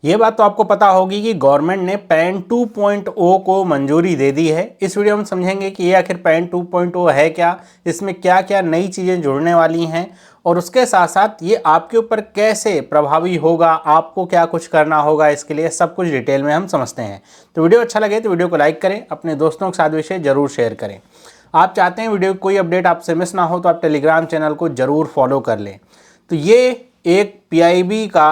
ये बात तो आपको पता होगी कि गवर्नमेंट ने पैन 2.0 को मंजूरी दे दी है। इस वीडियो में समझेंगे कि ये आखिर पैन 2.0 है क्या, इसमें क्या क्या नई चीज़ें जुड़ने वाली हैं और उसके साथ साथ ये आपके ऊपर कैसे प्रभावी होगा, आपको क्या कुछ करना होगा, इसके लिए सब कुछ डिटेल में हम समझते हैं। तो वीडियो अच्छा लगे तो वीडियो को लाइक करें, अपने दोस्तों के साथ विषय जरूर शेयर करें। आप चाहते हैं वीडियो की कोई अपडेट आपसे मिस ना हो तो आप टेलीग्राम चैनल को ज़रूर फॉलो कर लें। तो ये एक पीआईबी का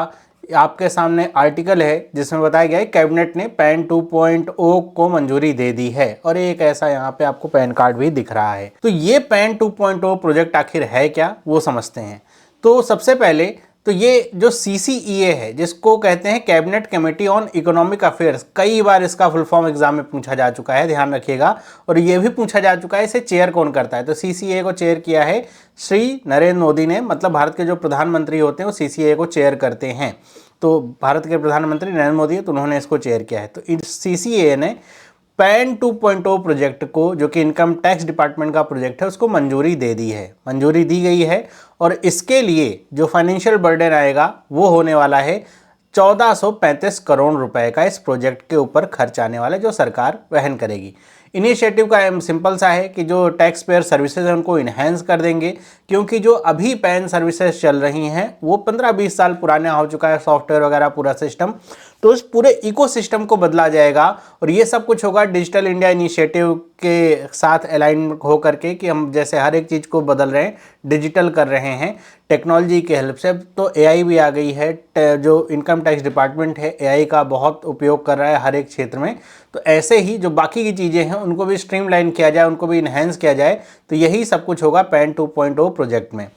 आपके सामने आर्टिकल है जिसमें बताया गया है कैबिनेट ने पैन 2.0 को मंजूरी दे दी है और एक ऐसा यहाँ पे आपको पैन कार्ड भी दिख रहा है। तो ये पैन 2.0 प्रोजेक्ट आखिर है क्या, वो समझते हैं। तो सबसे पहले तो ये जो CCEA है, जिसको कहते हैं cabinet committee on economic affairs, कई बार इसका फुल फॉर्म एग्जाम में पूछा जा चुका है, ध्यान रखिएगा। और ये भी पूछा जा चुका है इसे चेयर कौन करता है। तो CCEA को चेयर किया है श्री नरेंद्र मोदी ने, मतलब भारत के जो प्रधानमंत्री होते हैं वो CCEA को चेयर करते हैं। तो भारत के प्रधानमंत्री नरेंद्र मोदी है तो उन्होंने इसको चेयर किया है। तो CCEA ने पैन 2.0 प्रोजेक्ट को, जो कि इनकम टैक्स डिपार्टमेंट का प्रोजेक्ट है, उसको मंजूरी दे दी है, मंजूरी दी गई है। और इसके लिए जो फाइनेंशियल बर्डन आएगा वो होने वाला है 1435 करोड़ रुपए का इस प्रोजेक्ट के ऊपर खर्च आने वाला है, जो सरकार वहन करेगी। इनिशिएटिव का एम सिंपल सा है कि जो टैक्स पेयर सर्विसेज हैं उनको इन्हेंस कर देंगे, क्योंकि जो अभी पैन सर्विसेज चल रही हैं वो 15-20 साल पुराना हो चुका है, सॉफ्टवेयर वगैरह पूरा सिस्टम। तो उस पूरे इकोसिस्टम को बदला जाएगा और ये सब कुछ होगा डिजिटल इंडिया इनिशिएटिव के साथ अलाइन हो करके, कि हम जैसे हर एक चीज़ को बदल रहे हैं, डिजिटल कर रहे हैं टेक्नोलॉजी के हेल्प से। तो AI भी आ गई है, जो इनकम टैक्स डिपार्टमेंट है AI का बहुत उपयोग कर रहा है हर एक क्षेत्र में। तो ऐसे ही जो बाकी की चीज़ें हैं उनको भी स्ट्रीमलाइन किया जाए, उनको भी इन्हेंस किया जाए। तो यही सब कुछ होगा पैन 2.0 प्रोजेक्ट में।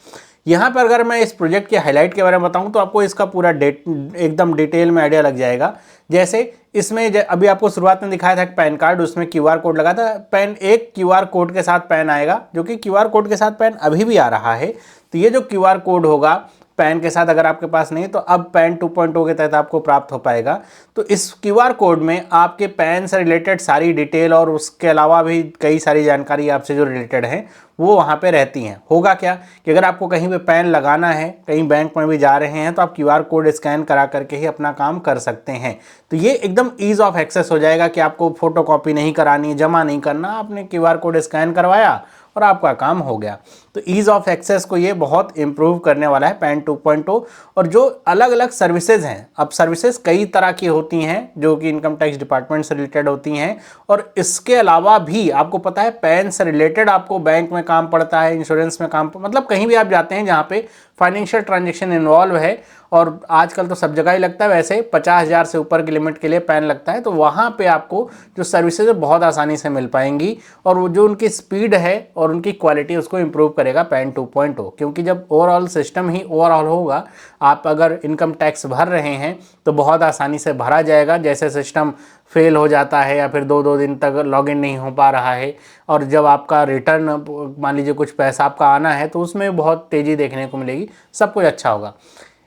यहाँ पर अगर मैं इस प्रोजेक्ट के हाईलाइट के बारे में बताऊँ तो आपको इसका पूरा एकदम डिटेल में आइडिया लग जाएगा। जैसे इसमें अभी आपको शुरुआत में दिखाया था पैन कार्ड, उसमें QR कोड लगा था। पैन एक QR कोड के साथ पैन आएगा, जो कि QR कोड के साथ पैन अभी भी आ रहा है। तो ये जो QR कोड होगा पैन के साथ, अगर आपके पास नहीं तो अब पैन 2.0 के तहत आपको प्राप्त हो पाएगा। तो इस QR कोड में आपके पैन से रिलेटेड सारी डिटेल और उसके अलावा भी कई सारी जानकारी आपसे जो रिलेटेड है वो वहाँ पे रहती हैं। होगा क्या कि अगर आपको कहीं पे पैन लगाना है, कहीं बैंक में भी जा रहे हैं, तो आप QR कोड स्कैन करा करके ही अपना काम कर सकते हैं। तो ये एकदम ईज ऑफ एक्सेस हो जाएगा कि आपको फोटो कॉपी नहीं करानी, जमा नहीं करना, आपने QR कोड स्कैन करवाया और आपका काम हो गया। तो ईज ऑफ एक्सेस को ये बहुत इंप्रूव करने वाला है पैन 2.0। और जो अलग अलग सर्विसेज हैं, अब सर्विसेज कई तरह की होती हैं जो कि इनकम टैक्स डिपार्टमेंट से रिलेटेड होती हैं। और इसके अलावा भी आपको पता है पैन से रिलेटेड आपको बैंक में काम पड़ता है, इंश्योरेंस में काम, मतलब कहीं भी आप जाते हैं जहाँ पे फाइनेंशियल ट्रांजेक्शन इन्वॉल्व है, और आजकल तो सब जगह ही लगता है, वैसे 50,000 से ऊपर की लिमिट के लिए पैन लगता है। तो वहाँ पे आपको जो सर्विसेज है बहुत आसानी से मिल पाएंगी, और वो जो उनकी स्पीड है और उनकी क्वालिटी उसको इम्प्रूव करेगा पैन 2.0। क्योंकि जब ओवरऑल सिस्टम ही ओवरऑल होगा, आप अगर इनकम टैक्स भर रहे हैं तो बहुत आसानी से भरा जाएगा। जैसे सिस्टम फेल हो जाता है या फिर 2-2 दिन तक लॉगिन नहीं हो पा रहा है, और जब आपका रिटर्न मान लीजिए कुछ पैसा आपका आना है तो उसमें बहुत तेज़ी देखने को मिलेगी, सब कुछ अच्छा होगा।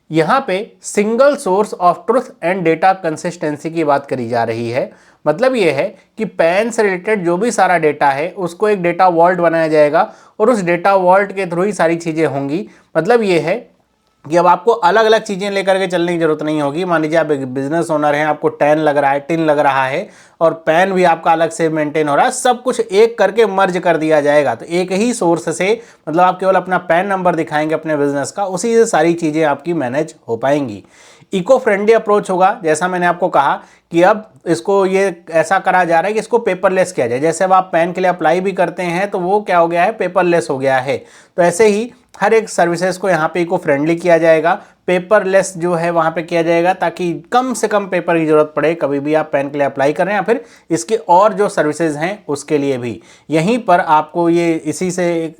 यहाँ पे single source of truth and data consistency की बात करी जा रही है। मतलब ये है कि पैन से रिलेटेड जो भी सारा डेटा है उसको एक डेटा वॉल्ट बनाया जाएगा और उस डेटा वॉल्ट के थ्रू ही सारी चीज़ें होंगी। मतलब ये है कि अब आपको अलग अलग चीज़ें लेकर के चलने की जरूरत नहीं होगी। मान लीजिए आप एक बिजनेस ओनर हैं, आपको टैन लग रहा है, टिन लग रहा है, और पैन भी आपका अलग से मेंटेन हो रहा है, सब कुछ एक करके मर्ज कर दिया जाएगा। तो एक ही सोर्स से, मतलब आप केवल अपना पैन नंबर दिखाएंगे अपने बिजनेस का, उसी से सारी चीज़ें आपकी मैनेज हो पाएंगी। इको फ्रेंडली अप्रोच होगा, जैसा मैंने आपको कहा कि अब इसको ये ऐसा करा जा रहा है कि इसको पेपरलेस किया जाए। जैसे अब आप पैन के लिए अप्लाई भी करते हैं तो वो क्या हो गया है, पेपरलेस हो गया है। तो ऐसे ही हर एक सर्विसेज को यहाँ पे इको फ्रेंडली किया जाएगा, पेपरलेस जो है वहाँ पे किया जाएगा, ताकि कम से कम पेपर की जरूरत पड़े कभी भी आप पैन के लिए अप्लाई करें या फिर इसके और जो सर्विसेज हैं उसके लिए भी। यहीं पर आपको ये इसी से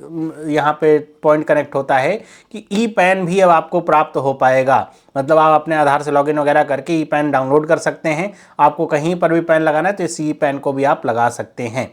यहाँ पे पॉइंट कनेक्ट होता है कि ई पैन भी अब आपको प्राप्त हो पाएगा। मतलब आप अपने आधार से लॉगिन वगैरह करके ई पैन डाउनलोड कर सकते हैं। आपको कहीं पर भी पैन लगाना है तो इस ई पैन को भी आप लगा सकते हैं।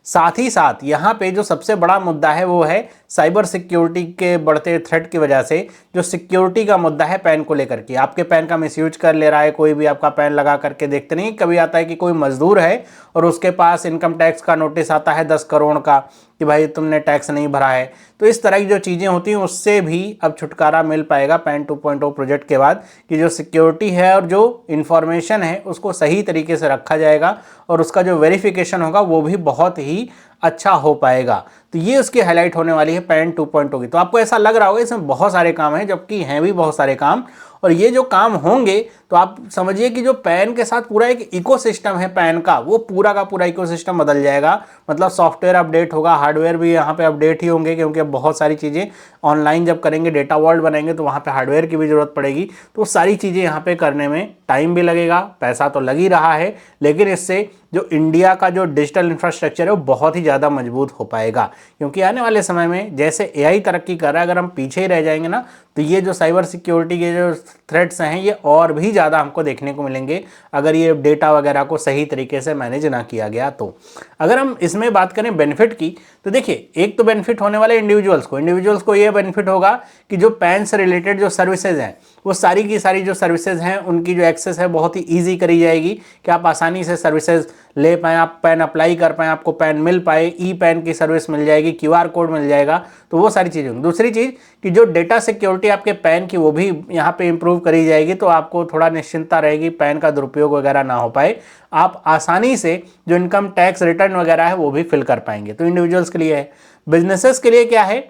साथ ही साथ यहाँ पे जो सबसे बड़ा मुद्दा है वो है साइबर सिक्योरिटी के बढ़ते थ्रेट की वजह से जो सिक्योरिटी का मुद्दा है पैन को लेकर के, आपके पैन का मिसयूज कर ले रहा है कोई भी, आपका पैन लगा करके देखते नहीं, कभी आता है कि कोई मजदूर है और उसके पास इनकम टैक्स का नोटिस आता है 10 करोड़ का कि भाई तुमने टैक्स नहीं भरा है। तो इस तरह की जो चीज़ें होती हैं उससे भी अब छुटकारा मिल पाएगा पैन 2.0 प्रोजेक्ट के बाद, कि जो सिक्योरिटी है और जो इन्फॉर्मेशन है उसको सही तरीके से रखा जाएगा और उसका जो वेरिफिकेशन होगा वो भी बहुत ही अच्छा हो पाएगा। तो ये उसकी हाईलाइट होने वाली है पैन 2.0 की। तो आपको ऐसा लग रहा होगा इसमें बहुत सारे काम हैं, जबकि हैं भी बहुत सारे काम, और ये जो काम होंगे तो आप समझिए कि जो पैन के साथ पूरा एक इकोसिस्टम है पैन का, वो पूरा का पूरा इकोसिस्टम बदल जाएगा। मतलब सॉफ्टवेयर अपडेट होगा, हार्डवेयर भी यहाँ पे अपडेट ही होंगे, क्योंकि अब बहुत सारी चीज़ें ऑनलाइन जब करेंगे, डेटा वर्ल्ड बनाएंगे तो वहाँ पे हार्डवेयर की भी ज़रूरत पड़ेगी। तो सारी चीज़ें यहाँ पे करने में टाइम भी लगेगा, पैसा तो लग ही रहा है, लेकिन इससे जो इंडिया का जो डिजिटल इंफ्रास्ट्रक्चर है वो बहुत ही ज़्यादा मजबूत हो पाएगा। क्योंकि आने वाले समय में जैसे एआई तरक्की कर रहा है, अगर हम पीछे ही रह जाएंगे ना, तो ये जो साइबर सिक्योरिटी के जो थ्रेट्स हैं ये और भी ज़्यादा हमको देखने को मिलेंगे, अगर ये डेटा वगैरह को सही तरीके से मैनेज ना किया गया तो। अगर हम इसमें बात करें बेनिफिट की, तो देखिए एक तो बेनिफिट होने वाले इंडिविजुअल्स को ये बेनिफिट होगा कि जो पैन से रिलेटेड जो सर्विसेज हैं वो सारी की सारी जो सर्विसेज हैं उनकी जो एक्सेस है बहुत ही ईजी करी जाएगी, कि आप आसानी से सर्विसेज ले पाएँ, आप पैन अप्लाई कर पाएँ, आपको पैन मिल पाए, ई पैन की सर्विस मिल जाएगी, क्यूआर कोड मिल जाएगा, तो वो सारी चीज़ें होंगी। दूसरी चीज़ कि जो डेटा सिक्योरिटी आपके पैन की वो भी यहाँ पे इंप्रूव करी जाएगी, तो आपको थोड़ा निश्चिंतता रहेगी, पैन का दुरुपयोग वगैरह ना हो पाए, आप आसानी से जो इनकम टैक्स रिटर्न वगैरह है वो भी फिल कर पाएंगे। तो इंडिविजुअल्स के लिए है। बिजनेसेस के लिए क्या है,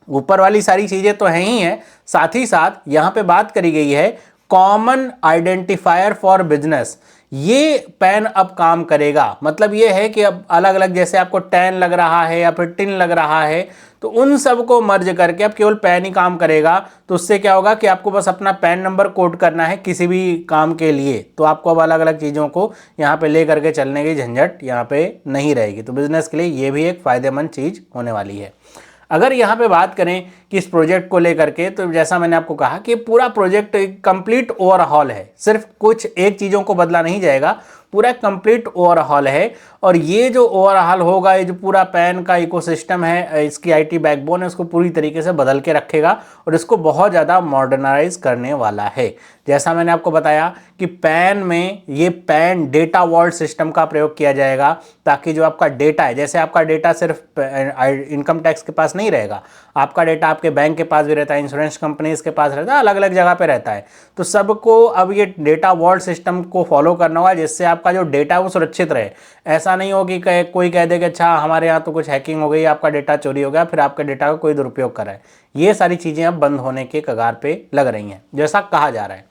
ऊपर वाली सारी चीज़ें तो हैं ही हैं, साथ ही साथ यहाँ पे बात करी गई है कॉमन आइडेंटिफायर फॉर बिजनेस। ये पैन अब काम करेगा, मतलब ये है कि अब अलग अलग, जैसे आपको टैन लग रहा है या फिर टिन लग रहा है, तो उन सब को मर्ज करके अब केवल पैन ही काम करेगा। तो उससे क्या होगा कि आपको बस अपना पैन नंबर कोड करना है किसी भी काम के लिए, तो आपको अब अलग अलग चीज़ों को यहाँ पे ले करके चलने की झंझट यहाँ पे नहीं रहेगी। तो बिजनेस के लिए ये भी एक फ़ायदेमंद चीज़ होने वाली है। अगर यहाँ पे बात करें कि इस प्रोजेक्ट को लेकर के, तो जैसा मैंने आपको कहा कि पूरा प्रोजेक्ट एक कंप्लीट ओवरहॉल है, सिर्फ कुछ एक चीज़ों को बदला नहीं जाएगा, पूरा कंप्लीट ओवरहॉल है। और ये जो ओवरहॉल होगा, ये जो पूरा पैन का इकोसिस्टम है, इसकी आईटी बैकबोन है, उसको पूरी तरीके से बदल के रखेगा और इसको बहुत ज़्यादा मॉडर्नाइज करने वाला है। जैसा मैंने आपको बताया कि पैन में ये पैन डेटा वॉल्ट सिस्टम का प्रयोग किया जाएगा, ताकि जो आपका डेटा है, जैसे आपका डेटा सिर्फ इनकम टैक्स के पास नहीं रहेगा, आपका डेटा आपके बैंक के पास भी रहता है, इंश्योरेंस कंपनीज के पास रहता है, अलग अलग जगह पे रहता है। तो सबको अब ये डेटा वॉल्ट सिस्टम को फॉलो करना होगा, जिससे आपका जो डेटा है वो सुरक्षित रहे। ऐसा नहीं हो कि कोई कह दे कि अच्छा हमारे यहाँ तो कुछ हैकिंग हो गई, आपका डेटा चोरी हो गया, फिर आपके डेटा का कोई दुरुपयोग कर रहा है। ये सारी चीज़ें अब बंद होने के कगार पे लग रही हैं, जैसा कहा जा रहा है।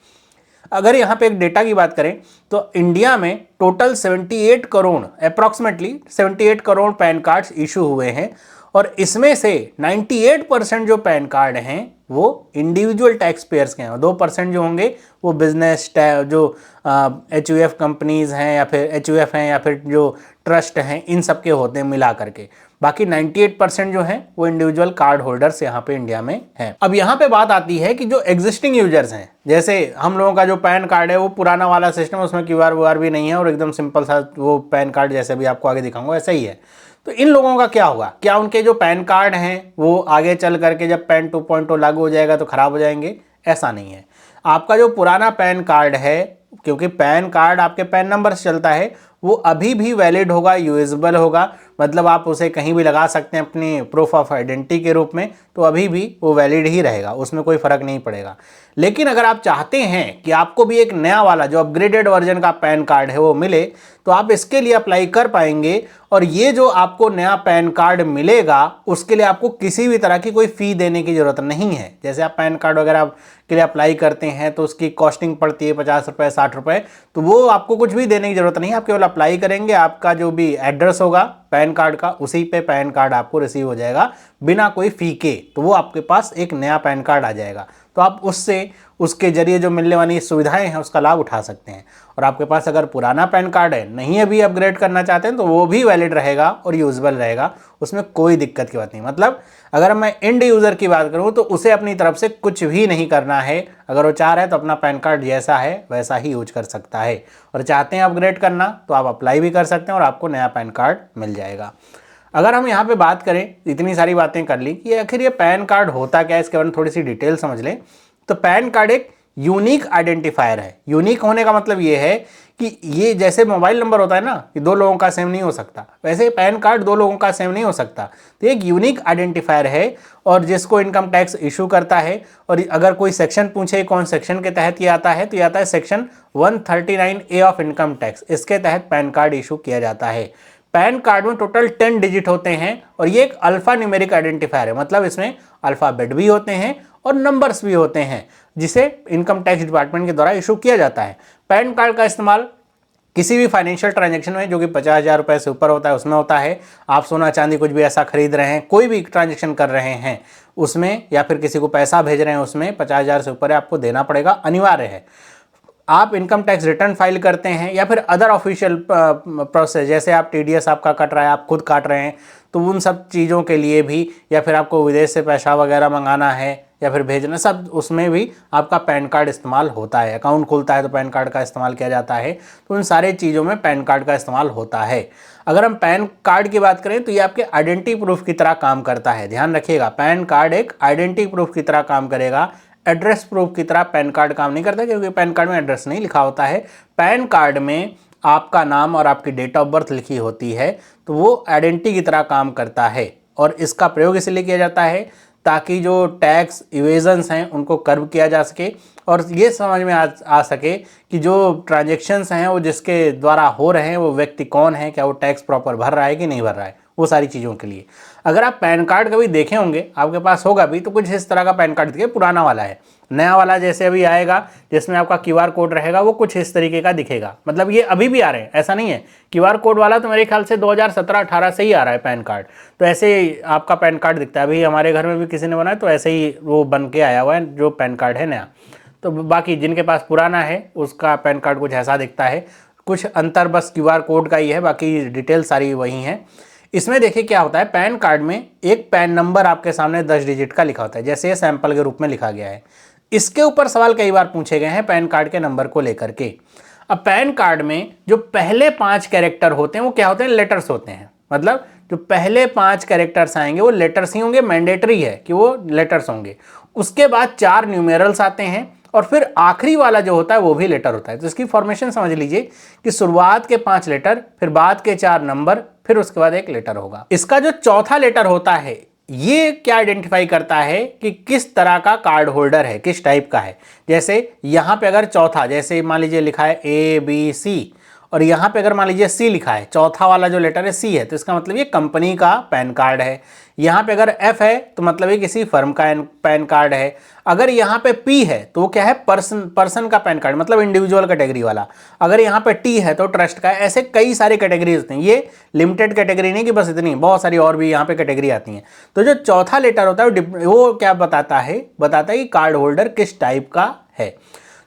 अगर यहाँ पे एक डेटा की बात करें तो इंडिया में total 78 crore, approximately 78 crore pan cards issue हुए हैं, और इसमें से 98% जो पैन कार्ड हैं वो इंडिविजुअल टैक्स पेयर्स के हैं, 2% जो होंगे वो बिजनेस जो HUF कंपनीज हैं या फिर HUF हैं या फिर जो ट्रस्ट हैं, इन सब के होते हैं मिला करके। बाकी 98% जो हैं वो इंडिविजुअल कार्ड होल्डर्स यहाँ पे इंडिया में हैं। अब यहाँ पे बात आती है कि जो एग्जिस्टिंग यूजर्स हैं, जैसे हम लोगों का जो पैन कार्ड है वो पुराना वाला सिस्टम, उसमें QR भी नहीं है और एकदम सिंपल सा वो पैन कार्ड जैसे भी आपको आगे दिखाऊंगा ऐसा ही है। तो इन लोगों का क्या होगा, क्या उनके जो पैन कार्ड हैं वो आगे चल करके जब पैन 2.0 लागू हो जाएगा तो खराब हो जाएंगे? ऐसा नहीं है। आपका जो पुराना पैन कार्ड है, क्योंकि पैन कार्ड आपके पैन नंबर से चलता है, वो अभी भी वैलिड होगा, यूजेबल होगा, मतलब आप उसे कहीं भी लगा सकते हैं अपनी प्रूफ ऑफ आइडेंटिटी के रूप में, तो अभी भी वो वैलिड ही रहेगा, उसमें कोई फ़र्क नहीं पड़ेगा। लेकिन अगर आप चाहते हैं कि आपको भी एक नया वाला जो अपग्रेडेड वर्जन का पैन कार्ड है वो मिले, तो आप इसके लिए अप्लाई कर पाएंगे। और ये जो आपको नया पैन कार्ड मिलेगा उसके लिए आपको किसी भी तरह की कोई फ़ी देने की ज़रूरत नहीं है। जैसे आप पैन कार्ड वगैरह के लिए अप्लाई करते हैं तो उसकी कॉस्टिंग पड़ती है 50 रुपये 60 रुपये, तो वो आपको कुछ भी देने की ज़रूरत नहीं है। आप केवल अप्लाई करेंगे, आपका जो भी एड्रेस होगा पैन कार्ड का उसी पे पैन कार्ड आपको रिसीव हो जाएगा बिना कोई फ़ी के, तो वो आपके पास एक नया पैन कार्ड आ जाएगा। तो आप उसके जरिए जो मिलने वाली सुविधाएं हैं उसका लाभ उठा सकते हैं। और आपके पास अगर पुराना पैन कार्ड है, नहीं अभी अपग्रेड करना चाहते हैं, तो वो भी वैलिड रहेगा और यूजेबल रहेगा, उसमें कोई दिक्कत की बात नहीं। मतलब अगर मैं एंड यूज़र की बात करूँ तो उसे अपनी तरफ से कुछ भी नहीं करना है। अगर वो चाह रहा है तो अपना पैन कार्ड जैसा है वैसा ही यूज कर सकता है, और चाहते हैं अपग्रेड करना तो आप अप्लाई भी कर सकते हैं और आपको नया पैन कार्ड मिल जाएगा। अगर हम यहाँ पे बात करें, इतनी सारी बातें कर ली कि आखिर ये पैन कार्ड होता क्या है, इसके बारे में थोड़ी सी डिटेल समझ लें। तो पैन कार्ड एक यूनिक आइडेंटिफायर है। यूनिक होने का मतलब ये है कि ये जैसे मोबाइल नंबर होता है ना कि दो लोगों का सेम नहीं हो सकता, वैसे पैन कार्ड दो लोगों का सेम नहीं हो सकता। तो एक यूनिक आइडेंटिफायर है और जिसको इनकम टैक्स इशू करता है। और अगर कोई सेक्शन पूछे कौन सेक्शन के तहत ये आता है, तो ये आता है section 139A of income tax. इसके तहत पैन कार्ड इशू किया जाता है। पैन कार्ड में टोटल 10 डिजिट होते हैं और ये एक अल्फा न्यूमेरिक आइडेंटिफायर है, मतलब इसमें अल्फाबेट भी होते हैं और नंबर्स भी होते हैं, जिसे इनकम टैक्स डिपार्टमेंट के द्वारा इशू किया जाता है। पैन कार्ड का इस्तेमाल किसी भी फाइनेंशियल ट्रांजैक्शन में जो कि 50,000 रुपए से ऊपर होता है उसमें होता है। आप सोना चांदी कुछ भी ऐसा खरीद रहे हैं, कोई भी ट्रांजैक्शन कर रहे हैं उसमें, या फिर किसी को पैसा भेज रहे हैं उसमें 50,000 से ऊपर आपको देना पड़ेगा, अनिवार्य है। आप इनकम टैक्स रिटर्न फाइल करते हैं या फिर अदर ऑफिशियल प्रोसेस, जैसे आप टीडीएस आपका कट रहा है, आप खुद काट रहे हैं, तो उन सब चीज़ों के लिए भी, या फिर आपको विदेश से पैसा वगैरह मंगाना है या फिर भेजना, सब उसमें भी आपका पैन कार्ड इस्तेमाल होता है। अकाउंट खुलता है तो पैन कार्ड का इस्तेमाल किया जाता है। तो उन सारे चीज़ों में पैन कार्ड का इस्तेमाल होता है। अगर हम पैन कार्ड की बात करें तो ये आपके आइडेंटिटी प्रूफ की तरह काम करता है। ध्यान रखिएगा, पैन कार्ड एक आइडेंटिटी प्रूफ की तरह काम करेगा। एड्रेस प्रूफ की तरह पैन कार्ड काम नहीं करता, क्योंकि पैन कार्ड में एड्रेस नहीं लिखा होता है। पैन कार्ड में आपका नाम और आपकी डेट ऑफ बर्थ लिखी होती है, तो वो आइडेंटिटी की तरह काम करता है। और इसका प्रयोग इसलिए किया जाता है ताकि जो टैक्स इवेजन्स हैं उनको कर्व किया जा सके और ये समझ में आ सके कि जो ट्रांजेक्शन्स हैं वो जिसके द्वारा हो रहे हैं वो व्यक्ति कौन है, क्या वो टैक्स प्रॉपर भर रहा है कि नहीं भर रहा है, वो सारी चीज़ों के लिए। अगर आप पैन कार्ड कभी देखे होंगे, आपके पास होगा भी, तो कुछ इस तरह का पैन कार्ड दिखे। पुराना वाला है, नया वाला जैसे अभी आएगा जिसमें आपका क्यूआर कोड रहेगा वो कुछ इस तरीके का दिखेगा। मतलब ये अभी भी आ रहे हैं, ऐसा नहीं है। क्यूआर कोड वाला तो मेरे ख्याल से 2017-18 से ही आ रहा है पैन कार्ड। तो ऐसे ही आपका पैन कार्ड दिखता है। अभी हमारे घर में भी किसी ने बनाया तो ऐसे ही वो बन के आया हुआ है जो पैन कार्ड है नया। तो बाकी जिनके पास पुराना है उसका पैन कार्ड कुछ ऐसा दिखता है। कुछ अंतर बस क्यूआर कोड का ही है, बाकी डिटेल सारी वही हैं। इसमें देखिए क्या होता है, पैन कार्ड में एक पैन नंबर आपके सामने 10 डिजिट का लिखा होता है, जैसे ये सैंपल के रूप में लिखा गया है। इसके ऊपर सवाल कई बार पूछे गए हैं पैन कार्ड के नंबर को लेकर के। अब पैन कार्ड में जो पहले 5 कैरेक्टर होते हैं वो क्या होते हैं, लेटर्स होते हैं। मतलब जो पहले 5 कैरेक्टर्स आएंगे वो लेटर्स ही होंगे, मैंडेटरी है कि वो लेटर्स होंगे। उसके बाद 4 न्यूमेरल्स आते हैं और फिर आखिरी वाला जो होता है वो भी लेटर होता है। तो इसकी फॉर्मेशन समझ लीजिए कि शुरुआत के 5 लेटर, फिर बाद के 4 नंबर, फिर उसके बाद एक लेटर होगा। इसका जो चौथा लेटर होता है ये क्या आइडेंटिफाई करता है कि किस तरह का कार्ड होल्डर है, किस टाइप का है। जैसे यहाँ पे अगर चौथा, जैसे मान लीजिए लिखा है ABC और यहाँ पे अगर मान लीजिए C लिखा है, चौथा वाला जो लेटर है C है, तो इसका मतलब ये कंपनी का पैन कार्ड है। यहाँ पे अगर F है तो मतलब ये किसी फर्म का पैन कार्ड है। अगर यहाँ पे P है तो वो क्या है, पर्सन का पैन कार्ड, मतलब इंडिविजुअल कैटेगरी वाला। अगर यहाँ पे T है तो ट्रस्ट का है। ऐसे कई सारे कैटेगरीज होते हैं, ये लिमिटेड कैटेगरी नहीं कि बस इतनी, बहुत सारी और भी यहाँ पे कैटेगरी आती हैं। तो जो चौथा लेटर होता है वो क्या बताता है कि कार्ड होल्डर किस टाइप का है।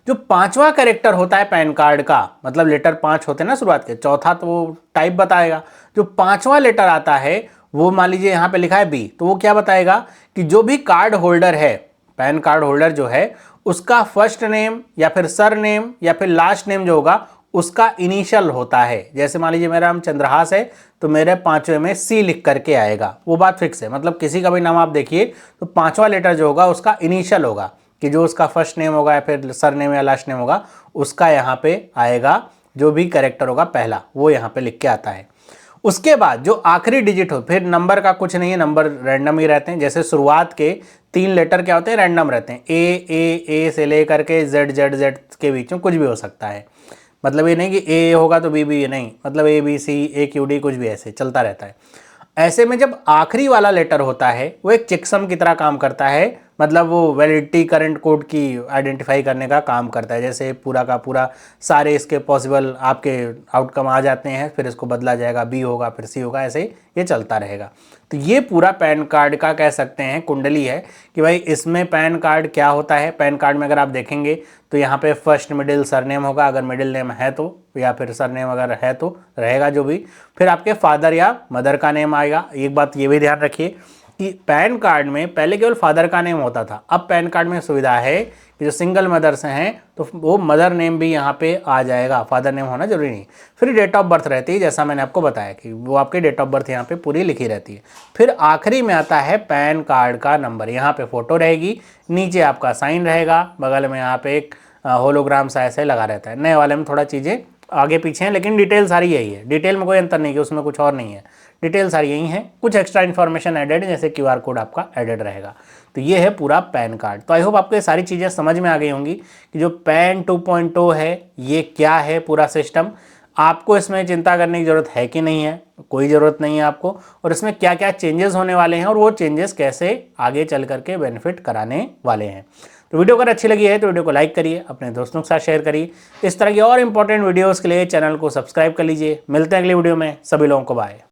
जो 5वां कैरेक्टर होता है पैन कार्ड का, मतलब लेटर 5 होते हैं ना शुरुआत के, चौथा तो वो टाइप बताएगा। जो 5वां लेटर आता है वो मान लीजिए यहाँ पे लिखा है B, तो वो क्या बताएगा कि जो भी कार्ड होल्डर है, पैन कार्ड होल्डर जो है, उसका फर्स्ट नेम या फिर सर नेम या फिर लास्ट नेम जो होगा उसका इनिशियल होता है। जैसे मान लीजिए मेरा नाम चंद्रहास है तो मेरे 5वें में C लिख करके आएगा, वो बात फिक्स है। मतलब किसी का भी नाम आप देखिए तो 5वां लेटर जो होगा उसका इनिशियल होगा, कि जो उसका फर्स्ट नेम होगा या फिर सर नेम या लास्ट नेम होगा उसका यहाँ पे आएगा, जो भी कैरेक्टर होगा पहला वो यहाँ पे लिख के आता है। उसके बाद जो आखिरी डिजिट हो, फिर नंबर का कुछ नहीं है, नंबर रैंडम ही रहते हैं। जैसे शुरुआत के 3 लेटर क्या होते हैं, रैंडम रहते हैं। ए से लेकर के Z के बीच में कुछ भी हो सकता है। मतलब ये नहीं कि A होगा तो B नहीं, मतलब ABC AQD कुछ भी ऐसे चलता रहता है। ऐसे में जब आखिरी वाला लेटर होता है वो एक चेकसम की तरह काम करता है, मतलब वो वैलिडिटी करंट कोड की आइडेंटिफाई करने का काम करता है। जैसे पूरा का पूरा सारे इसके पॉसिबल आपके आउटकम आ जाते हैं, फिर इसको बदला जाएगा, B होगा फिर C होगा, ऐसे ये चलता रहेगा। तो ये पूरा पैन कार्ड का कह सकते हैं कुंडली है कि भाई इसमें पैन कार्ड क्या होता है। पैन कार्ड में अगर आप देखेंगे तो यहाँ पे फर्स्ट मिडिल सरनेम होगा, अगर मिडिल नेम है तो, या फिर सरनेम अगर है तो रहेगा जो भी। फिर आपके फादर या मदर का नेम आएगा। एक बात ये भी ध्यान रखिए कि पैन कार्ड में पहले केवल फादर का नेम होता था, अब पैन कार्ड में सुविधा है कि जो सिंगल मदर्स हैं तो वो मदर नेम भी यहाँ पे आ जाएगा, फादर नेम होना जरूरी नहीं। फिर डेट ऑफ बर्थ रहती है, जैसा मैंने आपको बताया कि वो आपकी डेट ऑफ बर्थ यहाँ पे पूरी लिखी रहती है। फिर आखिरी में आता है पैन कार्ड का नंबर। यहाँ पे फोटो रहेगी, नीचे आपका साइन रहेगा, बगल में यहाँ पे एक होलोग्राम सा ऐसे लगा रहता है। नए वाले में थोड़ा चीज़ें आगे पीछे हैं, लेकिन डिटेल सारी यही है। डिटेल में कोई अंतर नहीं है, उसमें कुछ और नहीं है, डिटेल सारी यही है। कुछ एक्स्ट्रा इन्फॉर्मेशन एडेड, जैसे QR कोड आपका एडेड रहेगा। तो ये है पूरा पैन कार्ड। तो आई होप आपको ये सारी चीज़ें समझ में आ गई होंगी कि जो पैन 2.0 है ये क्या है पूरा सिस्टम। आपको इसमें चिंता करने की ज़रूरत है कि नहीं है, कोई ज़रूरत नहीं है आपको। और इसमें क्या क्या चेंजेस होने वाले हैं और वो चेंजेस कैसे आगे चल करके बेनिफिट कराने वाले हैं। तो वीडियो अगर अच्छी लगी है तो वीडियो को लाइक करिए, अपने दोस्तों के साथ शेयर करिए। इस तरह की और इंपॉर्टेंट वीडियोस के लिए चैनल को सब्सक्राइब कर लीजिए। मिलते हैं अगली वीडियो में, सभी लोगों को बाय।